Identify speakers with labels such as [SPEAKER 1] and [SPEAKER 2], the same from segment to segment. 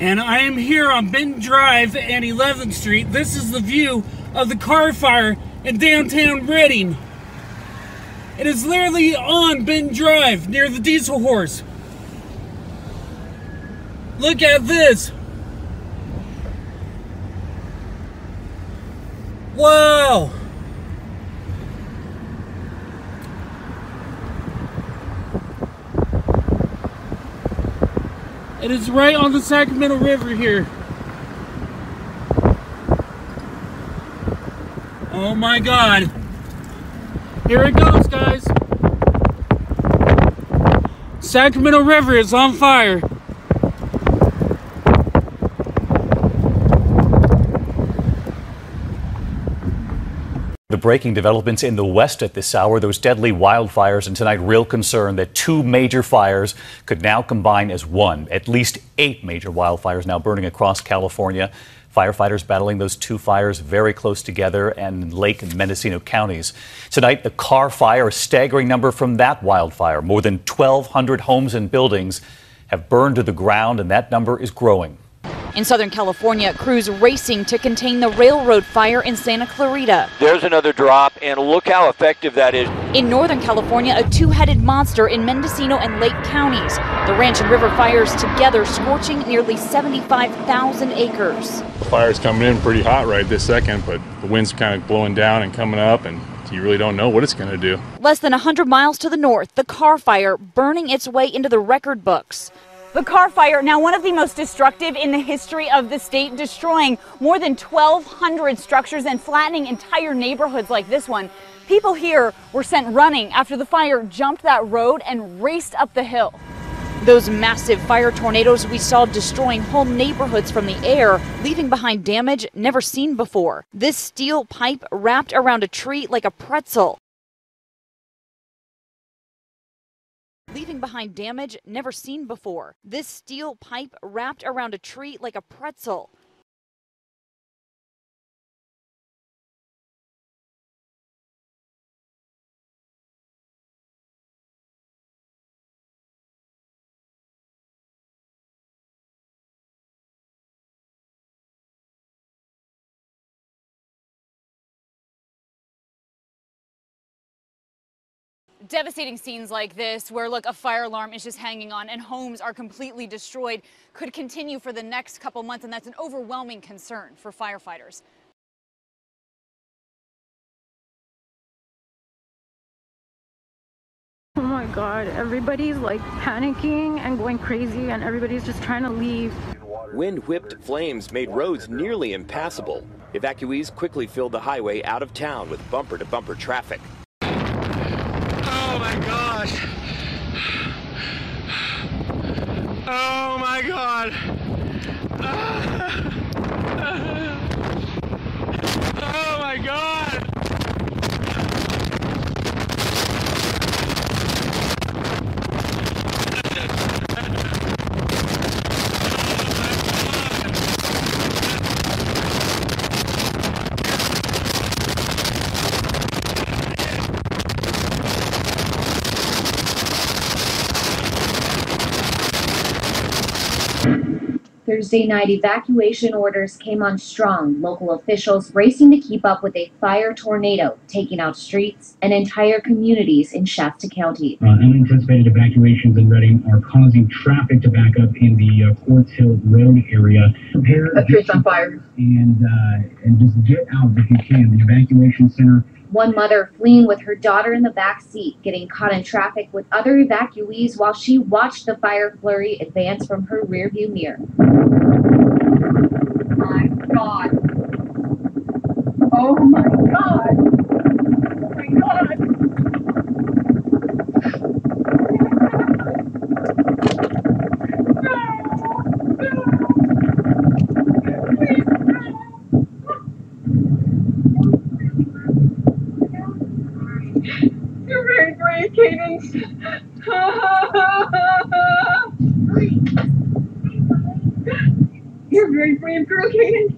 [SPEAKER 1] And I am here on Benton Drive and 11th Street. This is the view of the Carr Fire in downtown Redding. It is literally on Benton Drive near the Diesel Horse. Look at this. Wow. It is right on the Sacramento River here. Oh my God. Here it goes, guys. Sacramento River is on fire.
[SPEAKER 2] The breaking developments in the west at this hour, those deadly wildfires, and tonight real concern that two major fires could now combine as one. At least 8 major wildfires now burning across California. Firefighters battling those two fires very close together and in Lake and Mendocino counties. Tonight, the Carr Fire, a staggering number from that wildfire. More than 1,200 homes and buildings have burned to the ground, and that number is growing.
[SPEAKER 3] In Southern California, crews racing to contain the railroad fire in Santa Clarita.
[SPEAKER 4] There's another drop, and look how effective that is.
[SPEAKER 3] In Northern California, a two-headed monster in Mendocino and Lake counties. The ranch and river fires together scorching nearly 75,000 acres.
[SPEAKER 5] The fire's coming in pretty hot right this second, but the wind's kind of blowing down and coming up, and you really don't know what it's going to do.
[SPEAKER 3] Less than 100 miles to the north, the Carr Fire burning its way into the record books.
[SPEAKER 6] The Carr Fire, now one of the most destructive in the history of the state, destroying more than 1,200 structures and flattening entire neighborhoods like this one. People here were sent running after the fire jumped that road and raced up the hill.
[SPEAKER 3] Those massive fire tornadoes we saw destroying whole neighborhoods from the air, leaving behind damage never seen before. This steel pipe wrapped around a tree like a pretzel. Leaving behind damage never seen before. This steel pipe wrapped around a tree like a pretzel.
[SPEAKER 6] Devastating scenes like this, where look, a fire alarm is just hanging on and homes are completely destroyed, could continue for the next couple months, and that's an overwhelming concern for firefighters.
[SPEAKER 7] Oh my God, everybody's like panicking and going crazy, and everybody's just trying to leave.
[SPEAKER 4] Wind-whipped flames made roads nearly impassable. Evacuees quickly filled the highway out of town with bumper-to-bumper traffic.
[SPEAKER 8] Oh my gosh. Oh my God. Oh my God.
[SPEAKER 9] Thursday night, evacuation orders came on strong. Local officials racing to keep up with a fire tornado, taking out streets and entire communities in Shasta County.
[SPEAKER 10] Unanticipated evacuations in Redding are causing traffic to back up in the Quartz Hill Road area. Prepare
[SPEAKER 9] A street's on fire.
[SPEAKER 10] And just get out if you can. The evacuation center.
[SPEAKER 9] One mother fleeing with her daughter in the back seat, getting caught in traffic with other evacuees while she watched the fire flurry advance from her rearview mirror. My God. Oh my God. Oh my God. You're very brave, Cadence. You're a very brave girl, Cadence.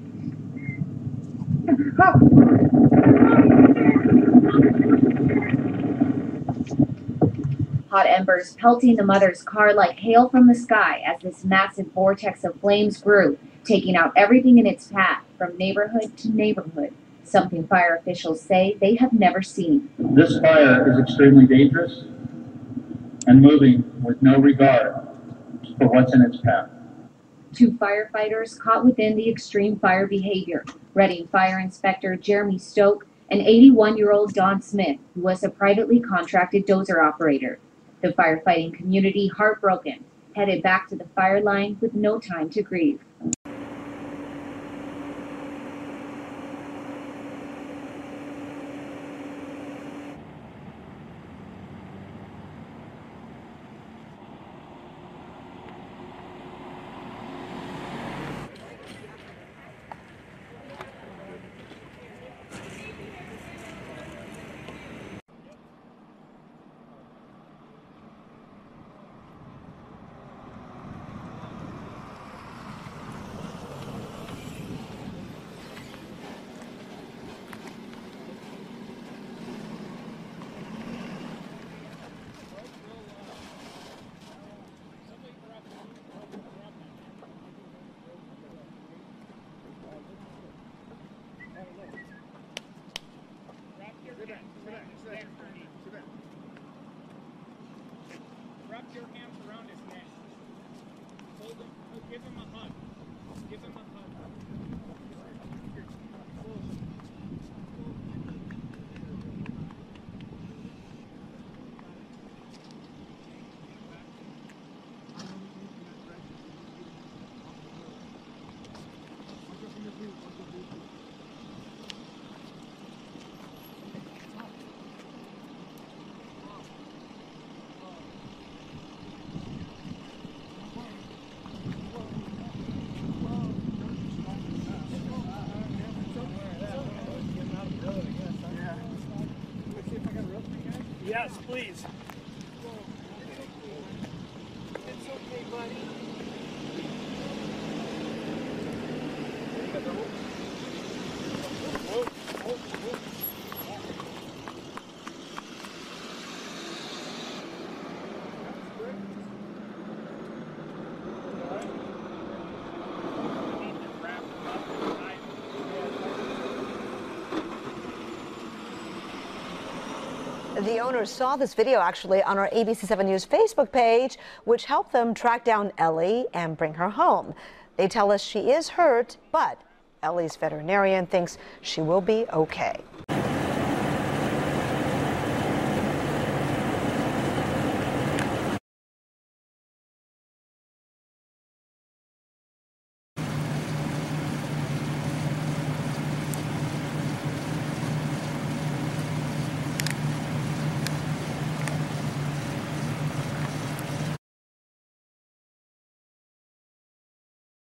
[SPEAKER 9] hot embers pelting the mother's car like hail from the sky as this massive vortex of flames grew, taking out everything in its path from neighborhood to neighborhood, something fire officials say they have never seen.
[SPEAKER 10] This fire is extremely dangerous and moving with no regard for what's in its path.
[SPEAKER 9] 2 firefighters caught within the extreme fire behavior, Redding Fire Inspector Jeremy Tuggle and 81-year-old Don Smith, who was a privately contracted dozer operator. The firefighting community, heartbroken, headed back to the fire line with no time to grieve.
[SPEAKER 1] Wrap your hands around his neck. Hold him. Give him a hug. Give him a hug. Yes, please. It's okay, buddy.
[SPEAKER 11] The owners saw this video actually on our ABC7 News Facebook page, which helped them track down Ellie and bring her home. They tell us she is hurt, but Ellie's veterinarian thinks she will be okay.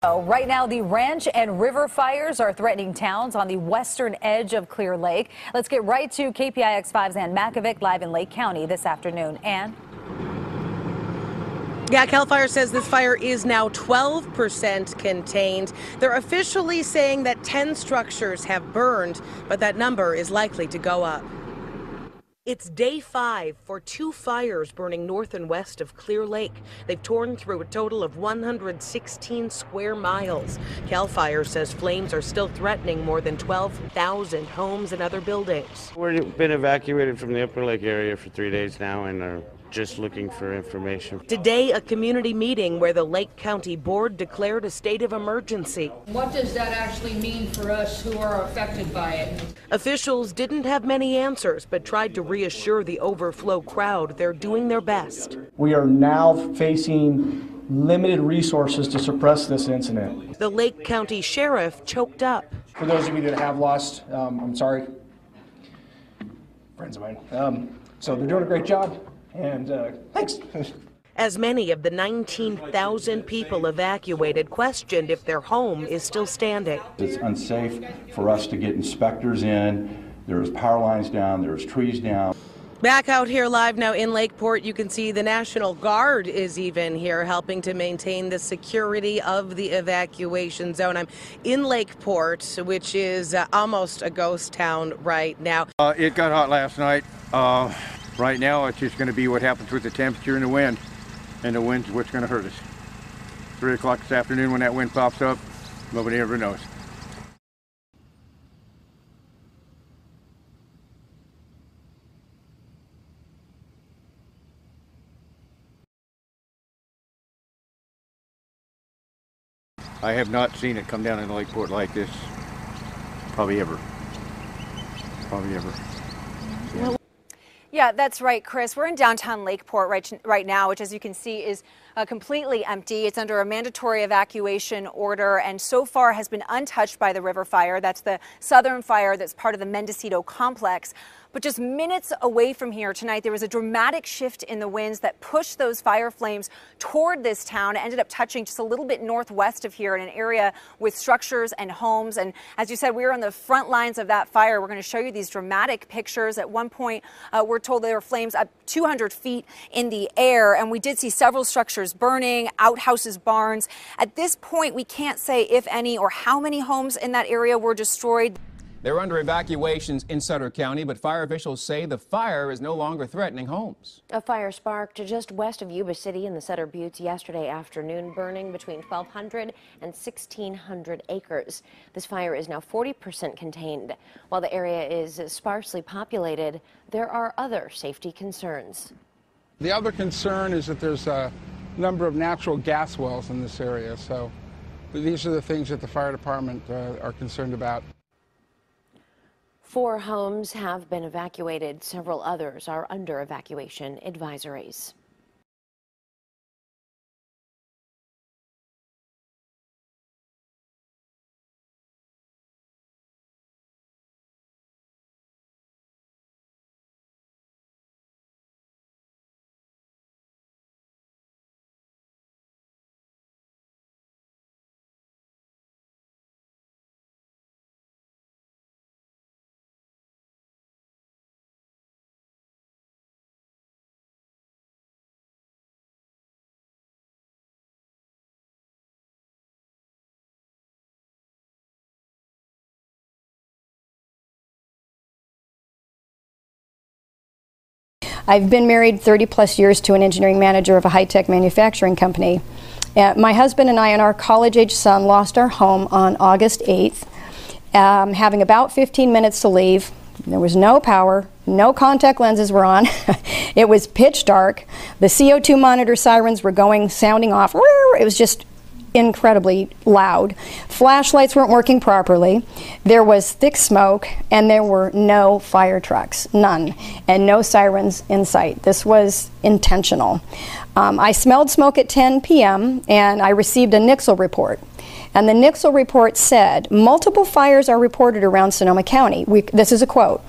[SPEAKER 12] Right now, the ranch and river fires are threatening towns on the western edge of Clear Lake. Let's get right to KPIX5's Ann Makovic live in Lake County this afternoon. Ann?
[SPEAKER 13] Yeah, Cal Fire says this fire is now 12% contained. They're officially saying that 10 structures have burned, but that number is likely to go up. It's day 5 for 2 fires burning north and west of Clear Lake. They've torn through a total of 116 square miles. Cal Fire says flames are still threatening more than 12,000 homes and other buildings.
[SPEAKER 14] We've been evacuated from the Upper Lake area for 3 days now and are just looking for information.
[SPEAKER 13] Today, a community meeting where the Lake County Board declared a state of emergency.
[SPEAKER 15] What does that actually mean for us who are affected by it?
[SPEAKER 13] Officials didn't have many answers, but tried to reassure the overflow crowd they're doing their best.
[SPEAKER 16] We are now facing limited resources to suppress this incident.
[SPEAKER 13] The Lake County Sheriff choked up.
[SPEAKER 16] For those of you that have lost, I'm sorry, friends of mine. So they're doing a great job. And thanks.
[SPEAKER 13] As many of the 19,000 people evacuated questioned if their home is still standing.
[SPEAKER 17] It's unsafe for us to get inspectors in. There's power lines down, there's trees down.
[SPEAKER 13] Back out here live now in Lakeport, you can see the National Guard is even here helping to maintain the security of the evacuation zone. I'm in Lakeport, which is almost a ghost town right now.
[SPEAKER 18] It got hot last night. Right now, it's just going to be what happens with the temperature and the wind. And the wind's what's going to hurt us. 3 o'clock this afternoon when that wind pops up, nobody ever knows. I have not seen it come down in Lakeport like this, probably ever. Probably ever. Yeah.
[SPEAKER 19] Yeah, that's right, Chris. We're in downtown Lakeport right now, which, as you can see, is completely empty. It's under a mandatory evacuation order and so far has been untouched by the river fire. That's the southern fire that's part of the Mendocino complex. But just minutes away from here tonight, there was a dramatic shift in the winds that pushed those fire flames toward this town. It ended up touching just a little bit northwest of here in an area with structures and homes. And as you said, we were on the front lines of that fire. We're going to show you these dramatic pictures. At one point, we're told there were flames up 200 feet in the air. And we did see several structures burning, outhouses, barns. At this point, we can't say if any or how many homes in that area were destroyed.
[SPEAKER 20] They're under evacuations in Sutter County, but fire officials say the fire is no longer threatening homes.
[SPEAKER 21] A fire sparked just west of Yuba City in the Sutter Buttes yesterday afternoon, burning between 1,200 and 1,600 acres. This fire is now 40% contained. While the area is sparsely populated, there are other safety concerns.
[SPEAKER 22] The other concern is that there's a number of natural gas wells in this area, so these are the things that the fire department are concerned about.
[SPEAKER 21] 4 homes have been evacuated. Several others are under evacuation advisories.
[SPEAKER 23] I've been married 30 plus years to an engineering manager of a high-tech manufacturing company. My husband and I and our college-age son lost our home on August 8th, having about 15 minutes to leave. There was no power, no contact lenses were on. It was pitch dark. The CO2 monitor sirens were sounding off. It was just incredibly loud. Flashlights weren't working properly. There was thick smoke, and there were no fire trucks, none, and no sirens in sight. This was intentional. I smelled smoke at 10 p.m., and I received a Nixle report. And the Nixle report said, multiple fires are reported around Sonoma County. This is a quote.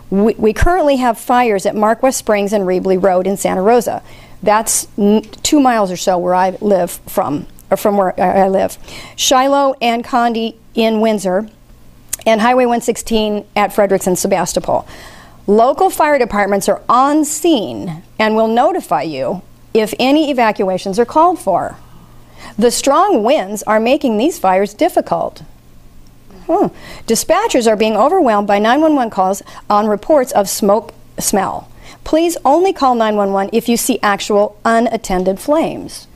[SPEAKER 23] We currently have fires at Mark West Springs and Reebley Road in Santa Rosa. That's 2 miles or so where I live from where I live. Shiloh and Condi in Windsor, and Highway 116 at Fredericks and Sebastopol. Local fire departments are on scene and will notify you if any evacuations are called for. The strong winds are making these fires difficult. Dispatchers are being overwhelmed by 911 calls on reports of smoke smell. Please only call 911 if you see actual unattended flames.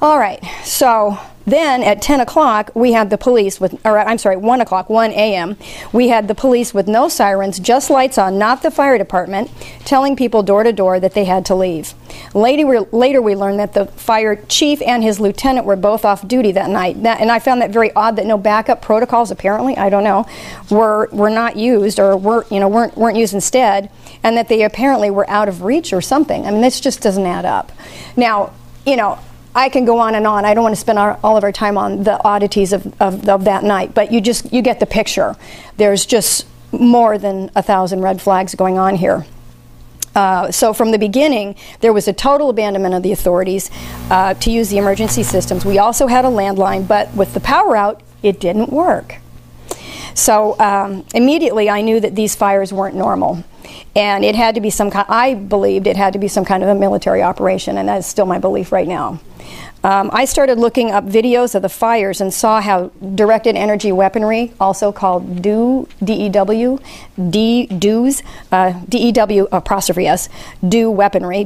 [SPEAKER 23] All right, so then at 10 o'clock, we had the police with, or I'm sorry, 1 o'clock, 1 a.m., we had the police with no sirens, just lights on, not the fire department, telling people door to door that they had to leave. Later we learned that the fire chief and his lieutenant were both off duty that night. And I found that very odd that no backup protocols, apparently, I don't know, were not used or weren't used instead, and that they apparently were out of reach or something. I mean, this just doesn't add up. Now, I can go on and on. I don't want to spend all of our time on the oddities of that night, but you get the picture. There's just more than 1,000 red flags going on here. So from the beginning, there was a total abandonment of the authorities to use the emergency systems. We also had a landline, but with the power out, it didn't work. So immediately I knew that these fires weren't normal. And it had to be I believed it had to be some kind of a military operation, and that's still my belief right now. I started looking up videos of the fires and saw how directed energy weaponry, also called DEW, DEW apostrophe S, DEW weaponry,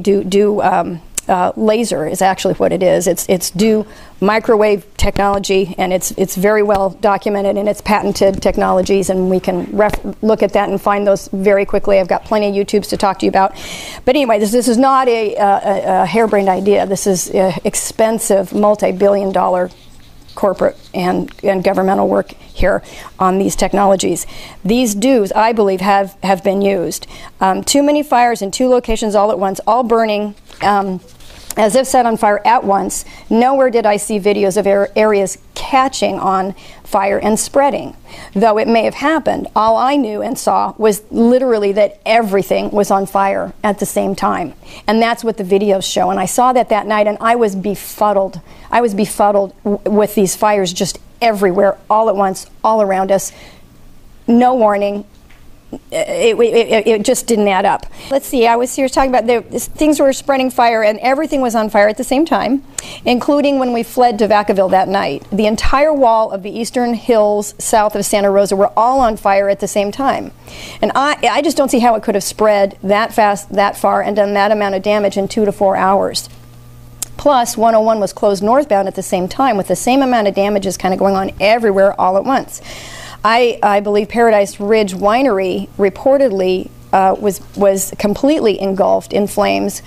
[SPEAKER 23] laser is actually what it is. It's DEW microwave technology, and it's very well documented in its patented technologies, and we can look at that and find those very quickly. I've got plenty of YouTubes to talk to you about. But anyway, this is not a harebrained idea. This is expensive, multi-billion-dollar corporate and governmental work here on these technologies. These DEWs, I believe, have been used. Too many fires in 2 locations all at once, all burning as if set on fire at once. Nowhere did I see videos of areas catching on fire and spreading. Though it may have happened, all I knew and saw was literally that everything was on fire at the same time. And that's what the videos show. And I saw that night, and I was befuddled. I was befuddled with these fires just everywhere, all at once, all around us. No warning. It just didn't add up. Let's see, I was here talking about things were spreading fire, and everything was on fire at the same time, including when we fled to Vacaville that night. The entire wall of the eastern hills south of Santa Rosa were all on fire at the same time. And I just don't see how it could have spread that fast, that far, and done that amount of damage in 2 to 4 hours. Plus, 101 was closed northbound at the same time, with the same amount of damages kind of going on everywhere all at once. I believe Paradise Ridge Winery reportedly was completely engulfed in flames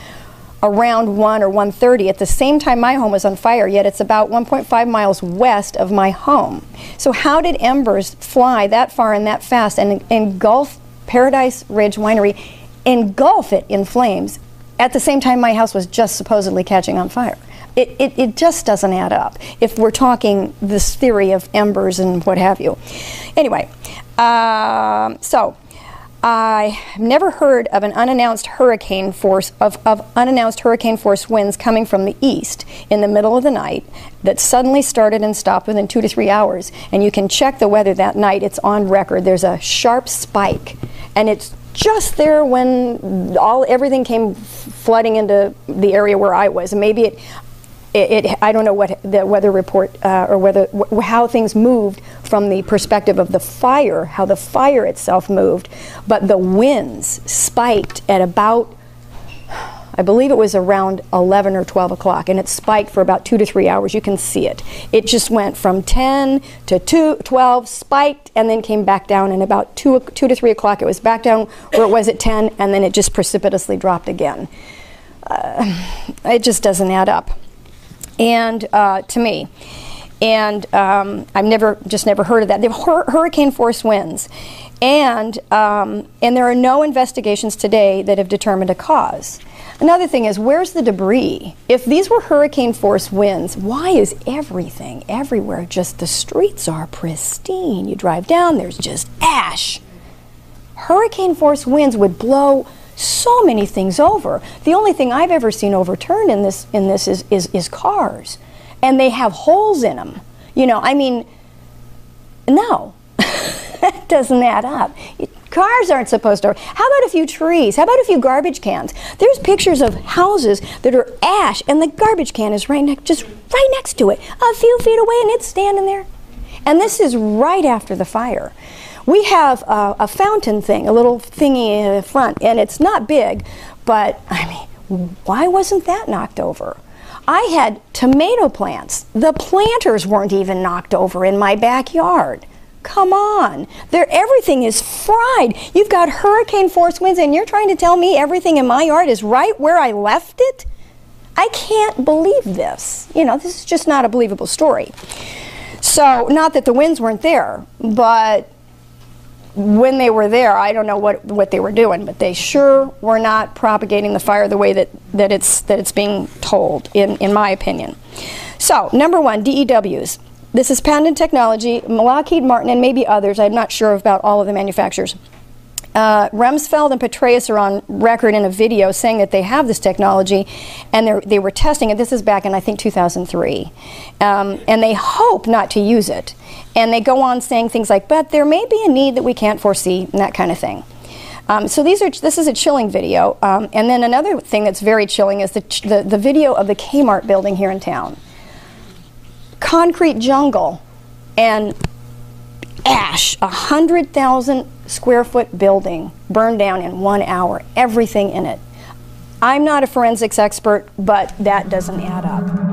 [SPEAKER 23] around 1 or 1:30 at the same time my home was on fire, yet it's about 1.5 miles west of my home. So how did embers fly that far and that fast and engulf Paradise Ridge Winery, engulf it in flames at the same time my house was just supposedly catching on fire? It just doesn't add up if we're talking this theory of embers and what have you. Anyway, so I never heard of an unannounced hurricane force unannounced hurricane force winds coming from the east in the middle of the night that suddenly started and stopped within 2 to 3 hours. And you can check the weather that night. It's on record. There's a sharp spike, and it's just there when everything came flooding into the area where I was. And maybe I don't know what the weather report or how things moved from the perspective of the fire, how the fire itself moved, but the winds spiked at about, I believe it was around 11 or 12 o'clock, and it spiked for about 2 to 3 hours. You can see it. It just went from 10 to 12, spiked, and then came back down, and about 2 to 3 o'clock it was back down where it was at 10, and then it just precipitously dropped again. It just doesn't add up. And to me, and I've never heard of that. They're hurricane force winds, and there are no investigations today that have determined a cause. Another thing is, where's the debris? If these were hurricane force winds, why is everything everywhere just the streets are pristine? You drive down, there's just ash. Hurricane force winds would blow so many things over. The only thing I've ever seen overturned in this is cars, and they have holes in them. You know, I mean, no, that doesn't add up. Cars aren't supposed to. How about a few trees? How about a few garbage cans? There's pictures of houses that are ash, and the garbage can is just right next to it, a few feet away, and it's standing there. And this is right after the fire. We have a fountain thing, a little thingy in the front, and it's not big, but I mean, why wasn't that knocked over? I had tomato plants. The planters weren't even knocked over in my backyard. Come on, everything is fried. You've got hurricane force winds, and you're trying to tell me everything in my yard is right where I left it? I can't believe this. You know, this is just not a believable story. So, not that the winds weren't there, but when they were there, I don't know what they were doing, but they sure were not propagating the fire the way that it's being told, in my opinion. So, number one, DEWs. This is patented technology. Lockheed Martin and maybe others, I'm not sure about all of the manufacturers. Rumsfeld and Petraeus are on record in a video saying that they have this technology, and they were testing it. This is back in, I think, 2003. And they hope not to use it. And they go on saying things like, but there may be a need that we can't foresee, and that kind of thing. So this is a chilling video. And then another thing that's very chilling is the video of the Kmart building here in town. concrete jungle and ash. 100,000 square foot building burned down in 1 hour, everything in it. I'm not a forensics expert, but that doesn't add up.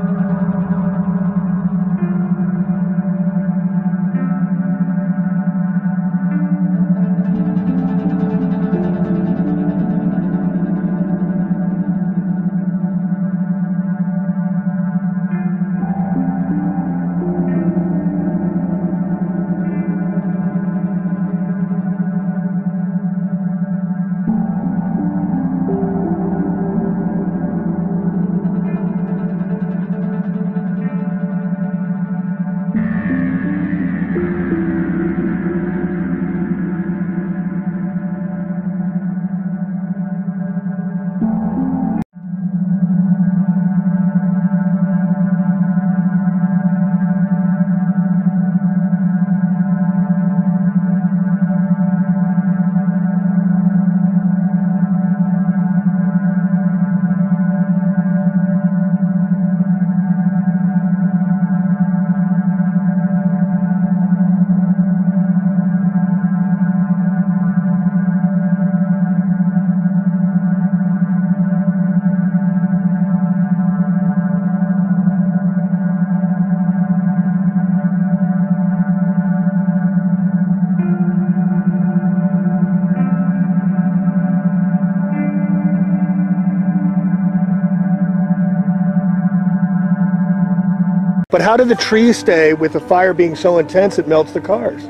[SPEAKER 2] But how did the trees stay with the fire being so intense it melts the cars?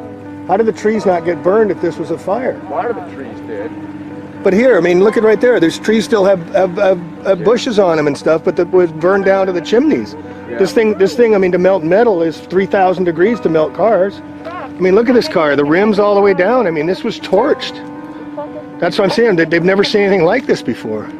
[SPEAKER 2] How did the trees not get burned if this was a fire?
[SPEAKER 18] A lot of the trees did.
[SPEAKER 2] But here, I mean, look at right there. There's trees still have bushes on them and stuff, but that was burned down to the chimneys. Yeah. This thing, I mean, to melt metal is 3,000 degrees to melt cars. I mean, look at this car. The rim's all the way down. I mean, this was torched. That's what I'm saying. They've never seen anything like this before.